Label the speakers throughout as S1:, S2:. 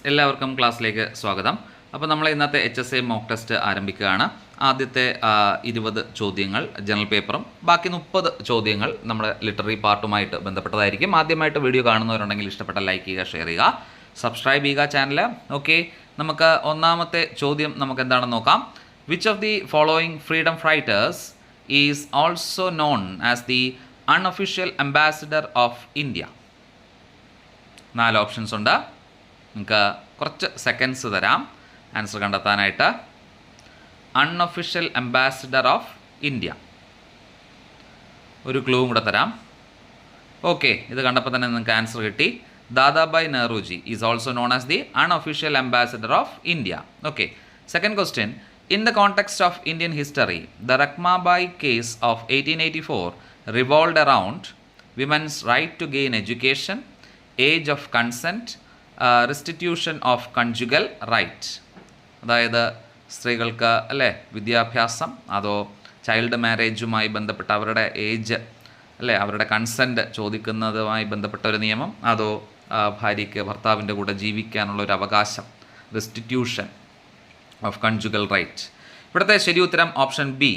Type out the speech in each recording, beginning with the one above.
S1: എല്ലാവർക്കും ക്ലാസ്സിലേക്ക് സ്വാഗതം. അപ്പോൾ നമ്മൾ ഇന്നത്തെ HSA മോക്ക് ടെസ്റ്റ് ആരംഭിക്കുകയാണ്. ആദ്യത്തെ 20 ചോദ്യങ്ങൾ ജനറൽ പേപ്പറും ബാക്കി 30 ചോദ്യങ്ങൾ നമ്മുടെ ലിറ്റററി പാർട്ടുമായിട്ട് ബന്ധപ്പെട്ടതായിരിക്കും. ആദ്യമായിട്ട് വീഡിയോ കാണുന്നവരുണ്ടെങ്കിൽ ഇഷ്ടപ്പെട്ട ലൈക്ക് ചെയ്യുക, ഷെയർ ചെയ്യുക, സബ്സ്ക്രൈബ് ചെയ്യുക ചാനൽ. ഓക്കെ, നമുക്ക് ഒന്നാമത്തെ ചോദ്യം നമുക്ക് എന്താണെന്ന് നോക്കാം. Which of the following freedom fighters is also known as the unofficial ambassador of India? 4 options ഉണ്ട്. നിങ്ങൾക്ക് കുറച്ച് സെക്കൻഡ്സ് തരാം ആൻസർ കണ്ടെത്താനായിട്ട്. അൺഒഫീഷ്യൽ അംബാസിഡർ ഓഫ് ഇന്ത്യ, ഒരു ക്ലൂവും കൂടെ തരാം. ഓക്കെ, ഇത് കണ്ടപ്പോൾ തന്നെ നിങ്ങൾക്ക് ആൻസർ കിട്ടി. Dadabhai Nehruji is also known as the unofficial ambassador of India. Okay, second question. In the context of Indian history, the Rakhmabai case of 1884 revolved around women's right to gain education, age of consent, restitution of conjugal right. അതായത് സ്ത്രീകൾക്ക് അല്ലേ വിദ്യാഭ്യാസം, അതോ child മാരേജുമായി ബന്ധപ്പെട്ട അവരുടെ age അല്ലേ അവരുടെ consent ചോദിക്കുന്നതുമായി ബന്ധപ്പെട്ട ഒരു നിയമം, അതോ ഭാര്യയ്ക്ക് ഭർത്താവിൻ്റെ കൂടെ ജീവിക്കാനുള്ള ഒരു അവകാശം, റെസ്റ്റിറ്റ്യൂഷൻ ഓഫ് കൺജുഗൽ റൈറ്റ്. ഇവിടുത്തെ ശരി ഉത്തരം option B,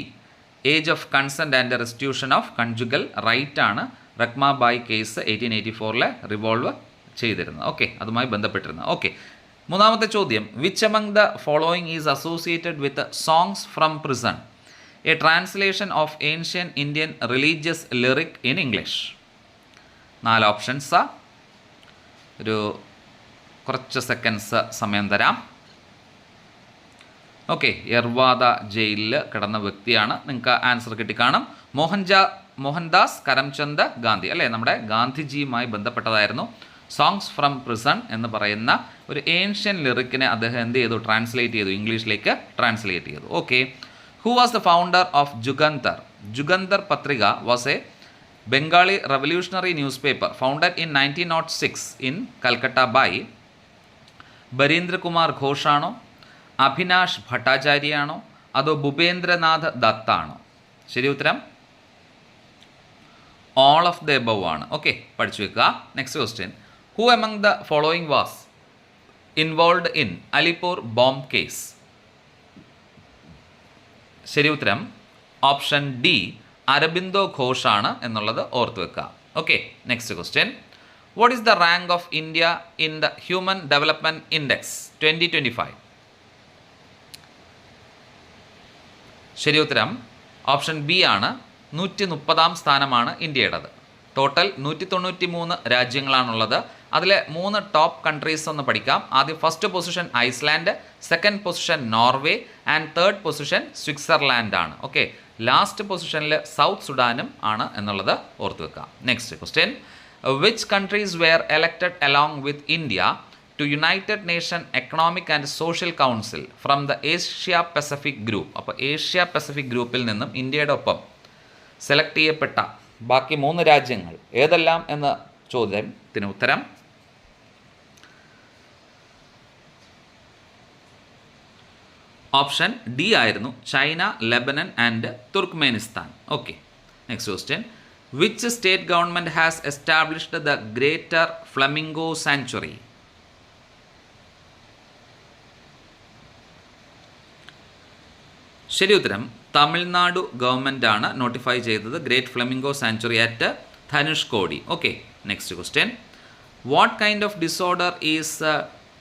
S1: age of consent and restitution of conjugal right ആണ് റഖ്മാബായ് കേസ് 1884 റിവോൾവ് ചെയ്തിരുന്നത്. ഓക്കെ, അതുമായി ബന്ധപ്പെട്ടിരുന്നത്. ഓക്കെ, മൂന്നാമത്തെ ചോദ്യം. Which among the following is associated with songs from prison, a translation of ancient Indian religious lyric in English? 4 options, ഒരു കുറച്ച് seconds സമയം തരാം. ഓക്കെ, യർവാദ ജയിലിൽ കിടന്ന വ്യക്തിയാണ്. നിങ്ങൾക്ക് ആൻസർ കിട്ടിക്കാണും. മോഹൻദാസ് കരംചന്ദ് ഗാന്ധി അല്ലേ, നമ്മുടെ ഗാന്ധിജിയുമായി ബന്ധപ്പെട്ടതായിരുന്നു. സോങ്സ് ഫ്രം പ്രിസൺ എന്ന് പറയുന്ന ഒരു ഏൻഷ്യൻ ലിറിക്കിനെ അദ്ദേഹം എന്ത് ചെയ്തു, ട്രാൻസ്ലേറ്റ് ചെയ്തു, ഇംഗ്ലീഷിലേക്ക് ട്രാൻസ്ലേറ്റ് ചെയ്തു. Okay, who was the founder of Jugantar? Jugantar Patrika was a Bengali revolutionary newspaper founded in 1906 in Calcutta by Barindrakumar ഘോഷാണോ, അഭിനാഷ് ഭട്ടാചാര്യയാണോ, അതോ ഭൂപേന്ദ്രനാഥ് ദത്താണോ? ശരി ഉത്തരം ഓൾ ഓഫ് ദ എബവ് ആണ്. ഓക്കെ, പഠിച്ചു വെക്കുക. Next question. Who among the following was involved in Alipore bomb case? ശരി ഉത്തരം ഓപ്ഷൻ ഡി, അരബിന്ദോ ഘോഷാണ് എന്നുള്ളത് ഓർത്ത് വെക്കുക. Okay, next question. What is the rank of India in the human development index 2025? ശരി ഉത്തരം ഓപ്ഷൻ ബി ആണ്. 130ാം സ്ഥാനമാണ് ഇന്ത്യയുടേത്. ടോട്ടൽ 193 രാജ്യങ്ങളാണുള്ളത്. അതിലെ 3 ടോപ്പ് കൺട്രീസ് ഒന്ന് പഠിക്കാം. ആദ്യം first position Iceland, second position Norway and third position Switzerland ആണ്. ഓക്കെ, ലാസ്റ്റ് പൊസിഷനിൽ സൗത്ത് സുഡാനും ആണ് എന്നുള്ളത് ഓർത്ത് വെക്കാം. Next question. Which countries were elected along with India to United Nation Economic and Social Council from the Asia Pacific group? അപ്പോൾ Asia Pacific ഗ്രൂപ്പിൽ നിന്നും ഇന്ത്യയുടെ ഒപ്പം സെലക്ട് ചെയ്യപ്പെട്ട ബാക്കി 3 രാജ്യങ്ങൾ ഏതെല്ലാം എന്ന ചോദ്യത്തിന് ഉത്തരം ഓപ്ഷൻ ഡി ആയിരുന്നു. China, Lebanon and Turkmenistan. Okay, next question. Which state government has established the greater flamingo sanctuary? ശരി ഉത്തരം തമിഴ്നാടു ഗവൺമെൻറ് ആണ് നോട്ടിഫൈ ചെയ്തത് great flamingo sanctuary at Dhanushkodi. Okay, next question. What kind of disorder is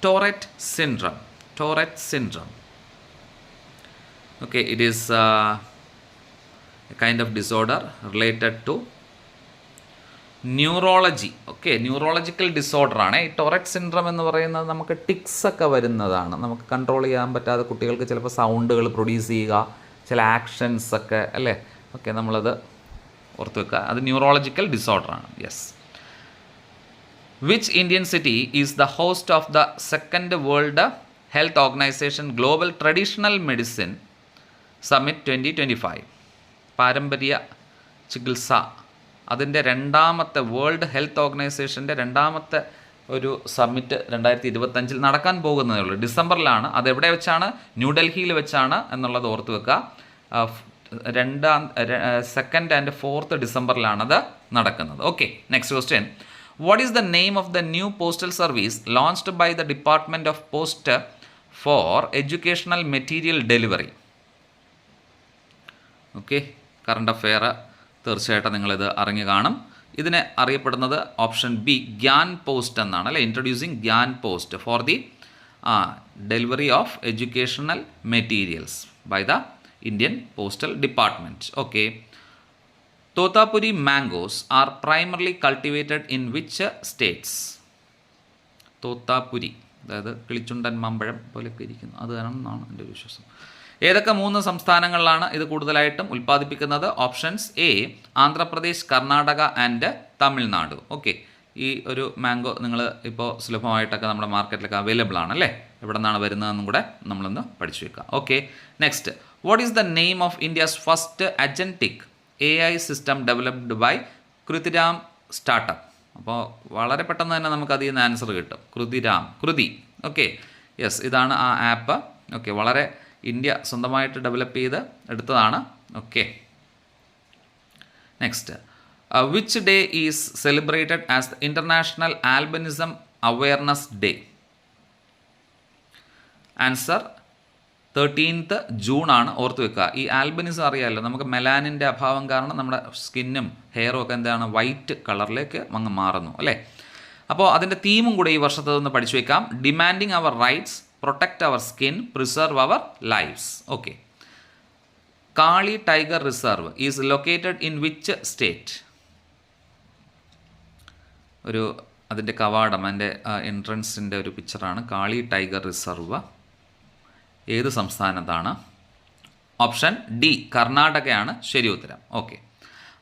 S1: Tourette syndrome? Tourette syndrome. Okay, it is a kind of disorder related to neurology. Okay, neurological ഡിസോർഡറാണ് ഈ Tourette syndrome എന്ന് പറയുന്നത്. നമുക്ക് ടിക്സ് ഒക്കെ വരുന്നതാണ്, നമുക്ക് control ചെയ്യാൻ പറ്റാതെ കുട്ടികൾക്ക് ചിലപ്പോൾ സൗണ്ടുകൾ പ്രൊഡ്യൂസ് ചെയ്യുക, ചില ആക്ഷൻസ് ഒക്കെ അല്ലേ. ഓക്കെ, നമ്മളത് ഓർത്ത് വെക്കുക. അത് ന്യൂറോളജിക്കൽ ഡിസോർഡറാണ്. Yes. Which Indian city is the host of the second World Health Organization global traditional medicine summit 2025? പാരമ്പര്യ ചികിത്സ അതിൻ്റെ 2ാമത്തെ വേൾഡ് ഹെൽത്ത് ഓർഗനൈസേഷൻ്റെ 2ാമത്തെ ഒരു സമ്മിറ്റ് 2025 നടക്കാൻ പോകുന്നതേ ഉള്ളൂ. ഡിസംബറിലാണ്. അതെവിടെ വെച്ചാണ്? ന്യൂഡൽഹിയിൽ വെച്ചാണ് എന്നുള്ളത് ഓർത്ത് വെക്കുക. 2nd and 4th ഡിസംബറിലാണത് നടക്കുന്നത്. Okay, next question. What is the name of the new postal service launched by the Department of Post for educational material delivery? Okay, current affair തീർച്ചയായിട്ടും നിങ്ങളിത് അറിഞ്ഞു കാണും. ഇതിനെ അറിയപ്പെടുന്നത് ഓപ്ഷൻ ബി ഗ്യാൻ പോസ്റ്റ് എന്നാണ് അല്ലേ. Introducing Gyan post for the delivery of educational materials by the Indian postal department. Okay. Totapuri mangoes are primarily cultivated in which states? Totapuri, അതായത് കിളിച്ചുണ്ടൻ മാമ്പഴം പോലെയൊക്കെ ഇരിക്കുന്നു, അത് ആണെന്നാണ് എൻ്റെ ഒരു വിശ്വാസം. ഏതൊക്കെ 3 സംസ്ഥാനങ്ങളിലാണ് ഇത് കൂടുതലായിട്ടും ഉൽപ്പാദിപ്പിക്കുന്നത്? Options A Andhra Pradesh, Karnataka and Tamil Nadu. Okay, ഈ ഒരു മാംഗോ നിങ്ങൾ ഇപ്പോൾ സുലഭമായിട്ടൊക്കെ നമ്മുടെ മാർക്കറ്റിലൊക്കെ അവൈലബിൾ ആണല്ലേ. എവിടെ നിന്നാണ് വരുന്നതെന്നും കൂടെ നമ്മളൊന്ന് പഠിച്ചു വെക്കുക. Okay, next, what is the name of India's first agentic AI system developed by Krutrim startup? അപ്പോൾ വളരെ പെട്ടെന്ന് തന്നെ നമുക്ക് അതിൽ നിന്ന് ആൻസർ കിട്ടും. കൃതി. ഓക്കെ, യെസ്, ഇതാണ് ആ ആപ്പ്. ഓക്കെ, വളരെ ഇന്ത്യ സ്വന്തമായിട്ട് ഡെവലപ്പ് ചെയ്ത് എടുത്തതാണ്. Okay, next, which day is celebrated as the international albinism awareness day? Answer 13th June ആണ്. ഓർത്ത് വെക്കുക. ഈ ആൽബനിസം അറിയാമല്ലോ, നമുക്ക് മെലാനിൻ്റെ അഭാവം കാരണം നമ്മുടെ സ്കിന്നും ഹെയറും ഒക്കെ എന്താണ് വൈറ്റ് കളറിലേക്ക് അങ്ങ് മാറുന്നു അല്ലേ. അപ്പോൾ അതിൻ്റെ തീമും കൂടെ ഈ വർഷത്തതൊന്ന് പഠിച്ചു വെക്കാം. Demanding our rights, protect our skin, preserve our lives. Okay. Kali tiger reserve is located in which state? ഒരു അതിൻ്റെ കവാടം, അതിൻ്റെ എൻട്രൻസിൻ്റെ ഒരു പിക്ചറാണ്. കാളി ടൈഗർ റിസർവ് ഏത് സംസ്ഥാനത്താണ്? ഓപ്ഷൻ ഡി കർണാടകയാണ് ശരി ഉത്തരം. Okay.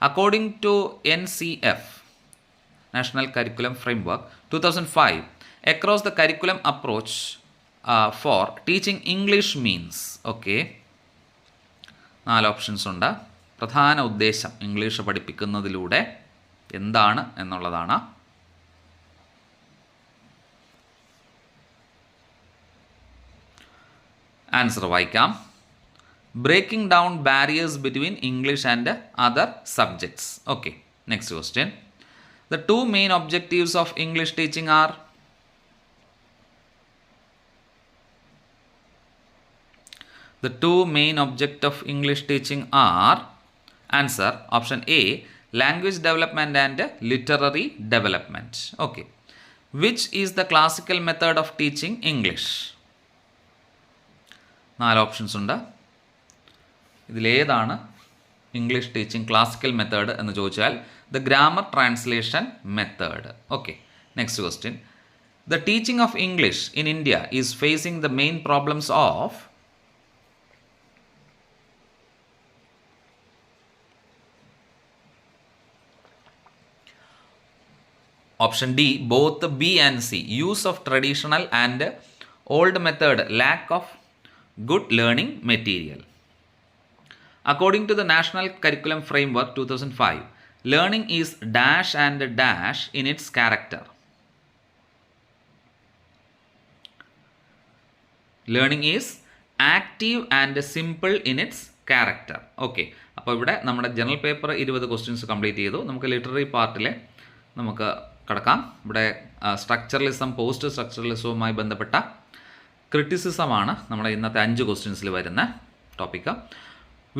S1: According to NCF national curriculum framework 2005 across the curriculum approach for teaching English means? Okay, 4 options ഉണ്ട്. പ്രധാന ഉദ്ദേശം ഇംഗ്ലീഷ് പഠിപ്പിക്കുന്നതിലൂടെ എന്താണ് എന്നുള്ളതാണ്. ആൻസർ വായിക്കാം. Breaking down barriers between English and other subjects. Okay, next question. The 2 main objectives of English teaching are? The 2 main objects of English teaching are? Answer option A language development and literary development. Okay. Which is the classical method of teaching English? 4 options ഉണ്ട്. ഇതിലേതാണ് English teaching classical method എന്ന് ചോദിച്ചാൽ the grammar translation method. Okay, next question. The teaching of English in India is facing the main problems of? Option D, both B and C. Use of traditional and old method, lack of good learning material. According to the National Curriculum Framework 2005, learning is dash and dash in its character. Learning is active and simple in its character. Okay, അപ്പോൾ ഇവിടെ നമ്മുടെ general paper 20 questions complete ചെയ്തു. നമുക്ക് literary പാർട്ടിലെ നമുക്ക് കടക്കാം. ഇവിടെ structuralism, post സ്ട്രക്ചറലിസവുമായി ബന്ധപ്പെട്ട ക്രിറ്റിസിസമാണ് നമ്മുടെ ഇന്നത്തെ 5 ക്വസ്റ്റ്യൻസിൽ വരുന്ന topic.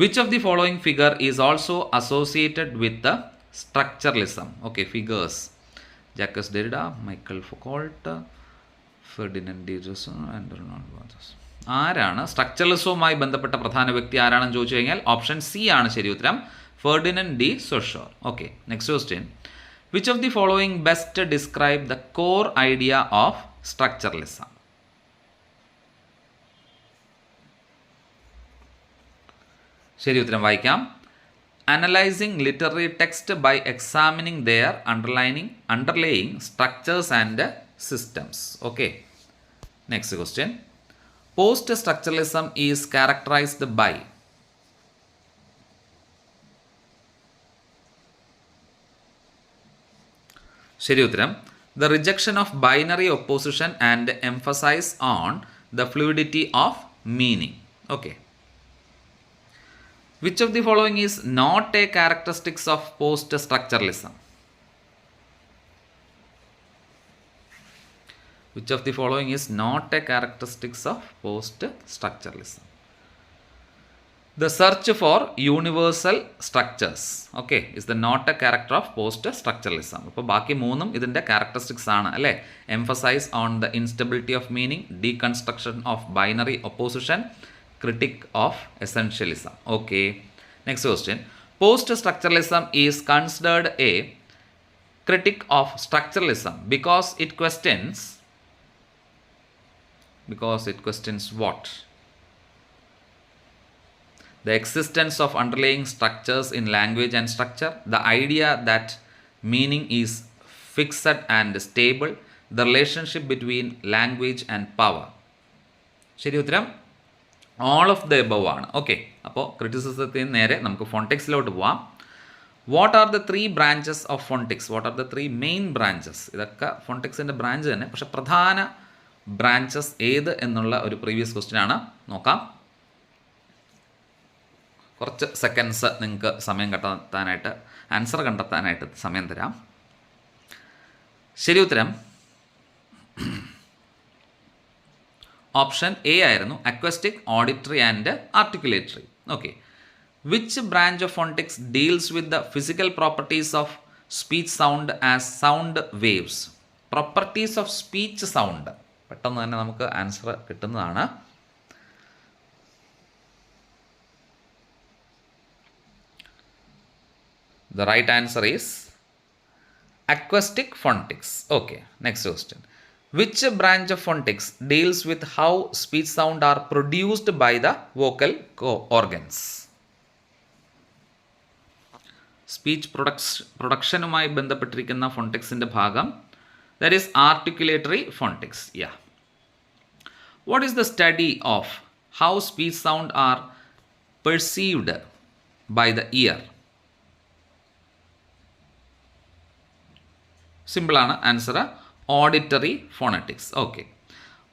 S1: Which of the following figure is also associated with structuralism? Okay, figures. Jacques Derrida, Michel Foucault, Ferdinand de Russell and Ronald വാസസ്. ആരാണ് സ്ട്രക്ചറലിസവുമായി ബന്ധപ്പെട്ട പ്രധാന വ്യക്തി ആരാണെന്ന് ചോദിച്ചു കഴിഞ്ഞാൽ ഓപ്ഷൻ സി ആണ് ശരി ഉത്തരം, Ferdinand de Saussure. Okay, next question. Which of the following best describe the core idea of structuralism? ശരി ഉത്തരം വായിക്കാം. Analyzing literary text by examining their underlying structures and systems. Okay. Next question. Post-structuralism is characterized by? ശരി ഉത്തരം, the rejection of binary opposition and emphasis on the fluidity of meaning. Okay. Which of the following is not a characteristics of post-structuralism? Which of the following is not a characteristics of post-structuralism? The search for universal structures, okay, is the not a character of post-structuralism. അപ്പോൾ ബാക്കി മൂന്നും ഇതിൻ്റെ characteristics ആണ് അല്ലേ. Emphasize on the instability of meaning, deconstruction of binary opposition, critique of essentialism. Okay, next question. Post-structuralism is considered a critic of structuralism because it questions what? The existence of underlying structures in language and structure, the idea that meaning is fixed and stable, the relationship between language and power. ശരി ഉത്തരം all of the above ആണ്. Okay, അപ്പോൾ ക്രിറ്റിസിസത്തിൽ നേരെ നമുക്ക് ഫോണ്ടിക്സിലോട്ട് പോവാം. What are the 3 branches of ഫോണ്ടിക്സ്? What are the 3 main branches? ഇതൊക്കെ ഫോണ്ടിക്സിൻ്റെ branch തന്നെ, പക്ഷെ പ്രധാന ബ്രാഞ്ചസ് ഏത് എന്നുള്ള ഒരു പ്രീവിയസ് ക്വസ്റ്റ്യൻ ആണ്. നോക്കാം. കുറച്ച് സെക്കൻഡ്സ് നിങ്ങൾക്ക് സമയം കണ്ടെത്താനായിട്ട്, ആൻസർ കണ്ടെത്താനായിട്ട് സമയം തരാം. ശരി ഉത്തരം ഓപ്ഷൻ എ ആയിരുന്നു, acoustic, auditory and articulatory. Okay, which branch of ഫോണ്ടിക്സ് deals with the physical properties of speech sound as sound waves? Properties of speech sound, പെട്ടെന്ന് തന്നെ നമുക്ക് ആൻസർ കിട്ടുന്നതാണ്. The right answer is acoustic phonetics. Okay, next question. Which branch of phonetics deals with how speech sound are produced by the vocal organs? Speech productionുമായി ബന്ധപ്പെട്ടിരിക്കുന്ന ഫോണ്ടിക്സിൻ്റെ ഭാഗം, that is articulatory phonetics. Yeah. What is the study of how speech sound are perceived by the ear? Simple ആണ് answer, auditory phonetics. Okay,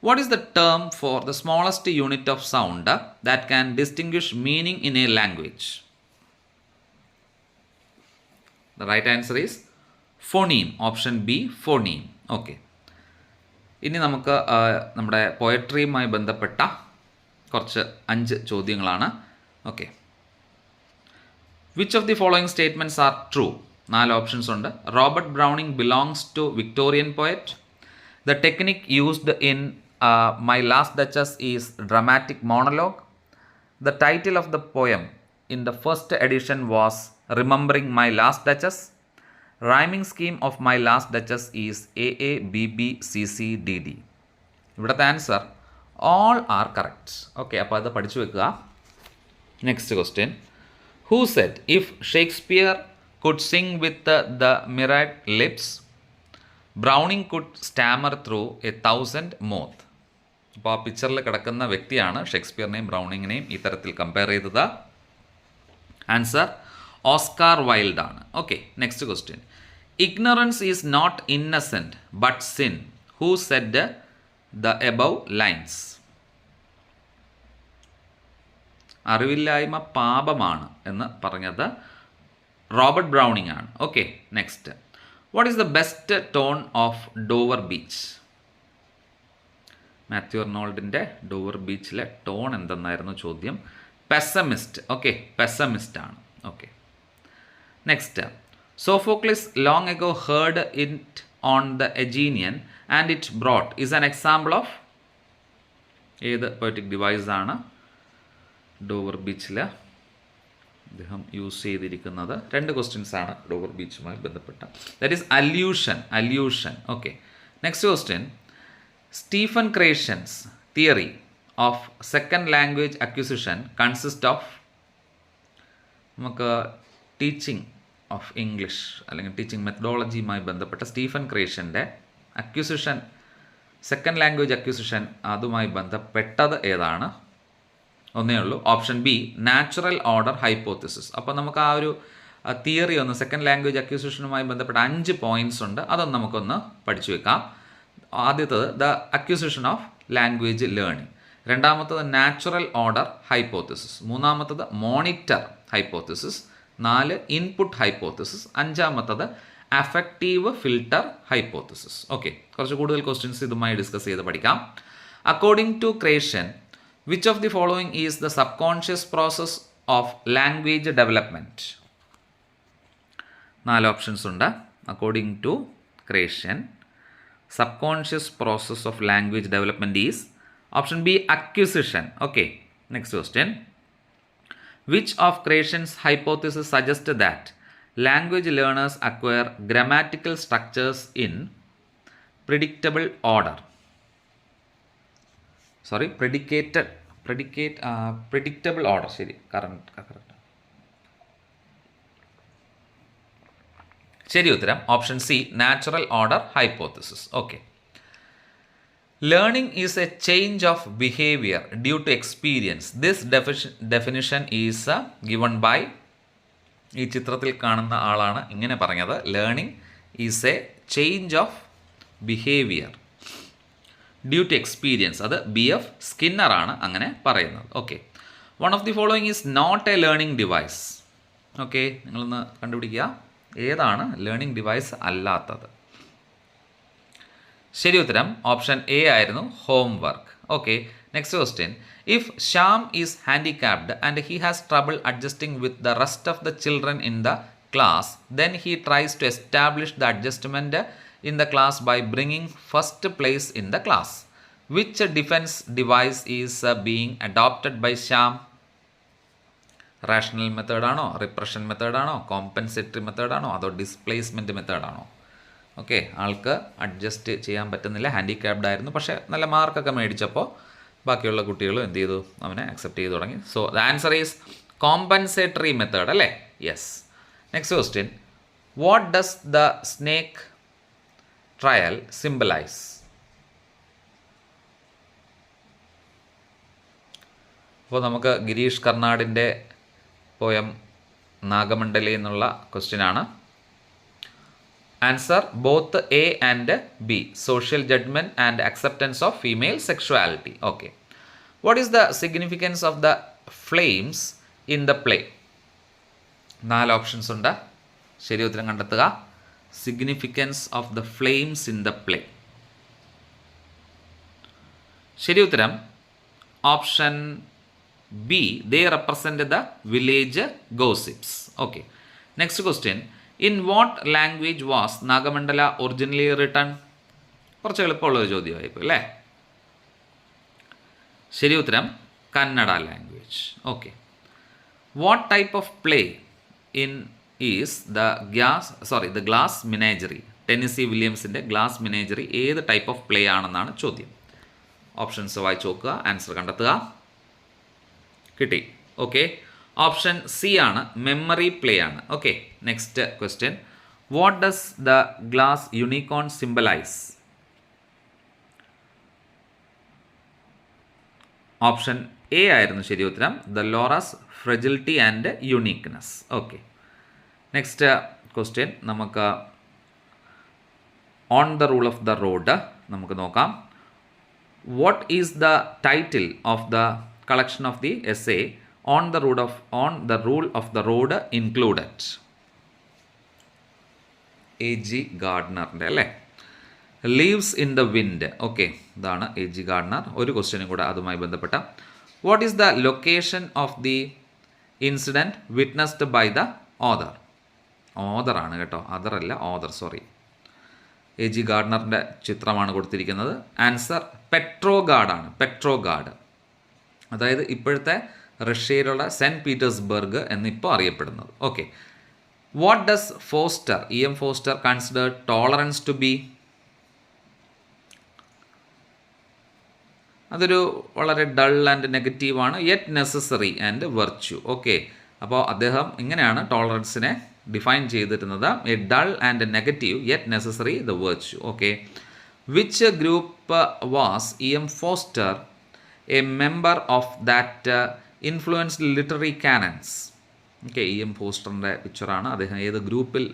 S1: what is the term for the smallest unit of sound that can distinguish meaning in a language? The right answer is phoneme. Option B, phoneme. Okay, ഇനി നമുക്ക് നമ്മുടെ പോയട്രിയുമായി ബന്ധപ്പെട്ട കുറച്ച് 5 ചോദ്യങ്ങളാണ്. Okay, which of the following statements are true? 4 options ഉണ്ട്. Robert Browning belongs to Victorian poet. The technique used in My Last Duchess is dramatic monologue. The title of the poem in the first edition was remembering my Last duchess. Rhyming scheme of my Last Duchess is AABBCCDD. ഇവിടുത്തെ answer all are correct. Okay, അപ്പോൾ അത് പഠിച്ചു വെക്കുക. Next question. Who said if Shakespeare could sing with the mirrored lips, Browning could stammer through 1,000 moth? അപ്പോൾ ആ പിക്ചറിൽ കിടക്കുന്ന വ്യക്തിയാണ് ഷേക്സ്പിയറിനെയും ബ്രൗണിങ്ങിനെയും ഈ തരത്തിൽ കമ്പയർ ചെയ്തത്. ആൻസർ ഓസ്കാർ വൈൽഡ് ആണ്. Okay, next question. Ignorance is not innocent but sin. Who said the above lines? അറിവില്ലായ്മ പാപമാണ് എന്ന് പറഞ്ഞത് റോബർട്ട് ബ്രൗണിംഗ് ആണ്. Okay, next. What is the best tone of Dover beach? Matthew അർണോൾഡിൻ്റെ Dover ബീച്ചിലെ tone എന്തെന്നായിരുന്നു ചോദ്യം? പെസമിസ്റ്റ്. ഓക്കെ, പെസമിസ്റ്റ് ആണ്. Okay, next. Sophocles long ago heard it on the Aegean and it brought is an example of ഏത് poetic device ആണ് Dover ബീച്ചിൽ അദ്ദേഹം use ചെയ്തിരിക്കുന്നത്? 2 ക്വസ്റ്റ്യൻസ് ആണ് ഡോവർ ബീച്ചുമായി ബന്ധപ്പെട്ട. That is allusion. Allusion. Okay, next question. Stephen Krashen's theory of second language acquisition consist of? നമുക്ക് teaching of English അല്ലെങ്കിൽ ടീച്ചിങ് മെത്തഡോളജിയുമായി ബന്ധപ്പെട്ട സ്റ്റീഫൻ ക്രേഷ്യൻ്റെ അക്വിസിഷൻ, സെക്കൻഡ് ലാംഗ്വേജ് അക്വിസിഷൻ, അതുമായി ബന്ധപ്പെട്ടത് ഏതാണ്? ഒന്നേ ഉള്ളൂ, option B, natural order hypothesis. അപ്പോൾ നമുക്ക് ആ ഒരു തിയറി ഒന്ന്, സെക്കൻഡ് ലാംഗ്വേജ് അക്വിസിഷനുമായി ബന്ധപ്പെട്ട 5 പോയിൻറ്റ്സ് ഉണ്ട്, അതൊന്ന് നമുക്കൊന്ന് പഠിച്ചു വെക്കാം. ആദ്യത്തത് the acquisition of language learning, രണ്ടാമത്തത് നാച്ചുറൽ ഓർഡർ ഹൈപ്പോത്തിസിസ്, മൂന്നാമത്തത് മോണിറ്റർ ഹൈപ്പോത്തിസിസ്, 4 ഇൻപുട്ട് ഹൈപ്പോത്തിസിസ്, 5-മത്തത് അഫക്റ്റീവ് ഫിൽട്ടർ ഹൈപ്പോത്തസിസ്. ഓക്കെ, കുറച്ച് കൂടുതൽ ക്വസ്റ്റ്യൻസ് ഇതുമായി ഡിസ്കസ് ചെയ്ത് പഠിക്കാം. According to Krashen, which of the following is the subconscious process of language development? 4 options ഉണ്ട്. According to Krashen, subconscious process of language development is option B acquisition. Okay, next question. Which of creation's hypothesis suggests that language learners acquire grammatical structures in predictable order? Sorry, predictable order. ശരി, correct. ശരി ഉത്തരം option C, natural order hypothesis. Okay. Learning is a change of behavior due to experience. This definition is given by, ഈ ചിത്രത്തിൽ കാണുന്ന ആളാണ് ഇങ്ങനെ പറഞ്ഞത്. Learning is a change of behaviour due to experience. അത് BF സ്കിന്നറാണ് അങ്ങനെ പറയുന്നത്. Okay. One of the following is not a learning device. Okay, നിങ്ങളൊന്ന് കണ്ടുപിടിക്കുക ഏതാണ് ലേണിംഗ് ഡിവൈസ് അല്ലാത്തത്. ശരി ഉത്തരം ഓപ്ഷൻ എ ആയിരുന്നു, homework. Okay, next question. If Shyam is handicapped and he has trouble adjusting with the rest of the children in the class, then he tries to establish the adjustment in the class by bringing first place in the class. Which defence device is being adopted by Shyam? Rational മെത്തേഡാണോ, repression മെത്തേഡാണോ, compensatory മെത്തേഡാണോ, അതോ displacement മെത്തേഡാണോ? Okay, ആൾക്ക് adjust ചെയ്യാൻ പറ്റുന്നില്ല, handicapped ആയിരുന്നു, പക്ഷേ നല്ല മാർക്കൊക്കെ മേടിച്ചപ്പോൾ ബാക്കിയുള്ള കുട്ടികളും എന്ത് ചെയ്തു, അവനെ അക്സെപ്റ്റ് ചെയ്തു തുടങ്ങി. So the answer is compensatory method അല്ലേ? Yes. Next question. What does the snake trail symbolize? അപ്പോൾ നമുക്ക് ഗിരീഷ് കർണാടിൻ്റെ പോയം നാഗമണ്ഡലി എന്നുള്ള ക്വസ്റ്റ്യനാണ്. Answer both A and B, social judgement and acceptance of female sexuality. Okay. What is the significance of the flames in the play? 4 options ഉണ്ട്. ശരി ഉത്തരം കണ്ടെത്തുക. Significance of the flames in the play. ശരി ഉത്തരം option B, they represent the village gossips. Okay. Next question. In what language was Nagamandala originally written? കുറച്ച് എളുപ്പമുള്ളൊരു ചോദ്യമായിപ്പോൾ അല്ലേ? ശരി ഉത്തരം Kannada language. Okay. What type of play in is the Glass Menagerie? Tennessee വില്യംസിൻ്റെ Glass Menagerie ഏത് type of play ആണെന്നാണ് ചോദ്യം. Options വായിച്ച് നോക്കുക, ആൻസർ കണ്ടെത്തുക. കിട്ടി. ഓക്കെ, ഓപ്ഷൻ സി ആണ്, മെമ്മറി പ്ലേ ആണ്. Okay, next question. What does the glass unicorn symbolize? Option A ആയിരുന്നു ശരി ഉത്തരം, the Laura's fragility and uniqueness. Okay, next question നമുക്ക് on the rule of the road നമുക്ക് നോക്കാം. What is the title of the collection of the essay on the rule of the road included? A.G. ഗാർഡനറിൻ്റെ അല്ലേ? Leaves in the wind. Okay, ഇതാണ് A.G. Gardiner. ഒരു ക്വസ്റ്റ്യനും കൂടെ അതുമായി ബന്ധപ്പെട്ട. What is the location of the incident witnessed by the author? ഓതറാണ് കേട്ടോ, അതറല്ല, ഓതർ, സോറി. A.G. ഗാർഡനറിൻ്റെ ചിത്രമാണ് കൊടുത്തിരിക്കുന്നത്. ആൻസർ പെട്രോഗാർഡാണ്. പെട്രോഗാർഡ്, അതായത് ഇപ്പോഴത്തെ റഷ്യയിലുള്ള സെൻറ്റ് പീറ്റേഴ്സ്ബർഗ് എന്നിപ്പോൾ അറിയപ്പെടുന്നത്. Okay. What does Forster, E.M. Forster consider tolerance to be? അതൊരു വളരെ ഡൾ ആൻഡ് നെഗറ്റീവാണ്, yet necessary and virtue. Okay, അപ്പോൾ അദ്ദേഹം ഇങ്ങനെയാണ് ടോളറൻസിനെ ഡിഫൈൻ ചെയ്തിരുന്നത്, a dull and negative yet necessary the virtue. Okay. Which group was E.M. Forster a member of that influenced literary canons? ഓക്കെ, E.M. ഫോസ്റ്ററിൻ്റെ പിക്ചറാണ്. അദ്ദേഹം ഏത് ഗ്രൂപ്പിൽ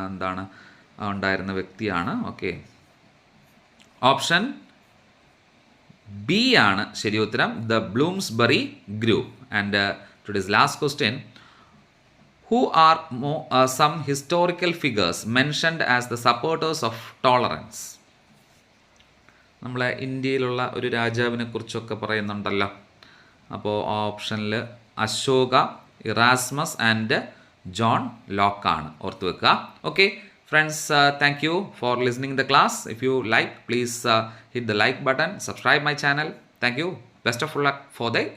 S1: എന്താണ് ഉണ്ടായിരുന്ന വ്യക്തിയാണ്? ഓക്കെ, ഓപ്ഷൻ ബി ആണ് ശരി ഉത്തരം, the Bloomsbury group. And today's last question. Who are some historical figures mentioned as the supporters of tolerance? നമ്മളെ ഇന്ത്യയിലുള്ള ഒരു രാജാവിനെ കുറിച്ചൊക്കെ പറയുന്നുണ്ടല്ലോ. അപ്പോൾ ആ ഓപ്ഷനിൽ അശോക, ഇറാസ്മസ് ആൻഡ് ജോൺ ലോക്കാണ്. ഓർത്ത് വെക്കുക. Okay friends, thank you for listening the class. If you like, please hit the like button, subscribe my channel. Thank you. Best of luck for the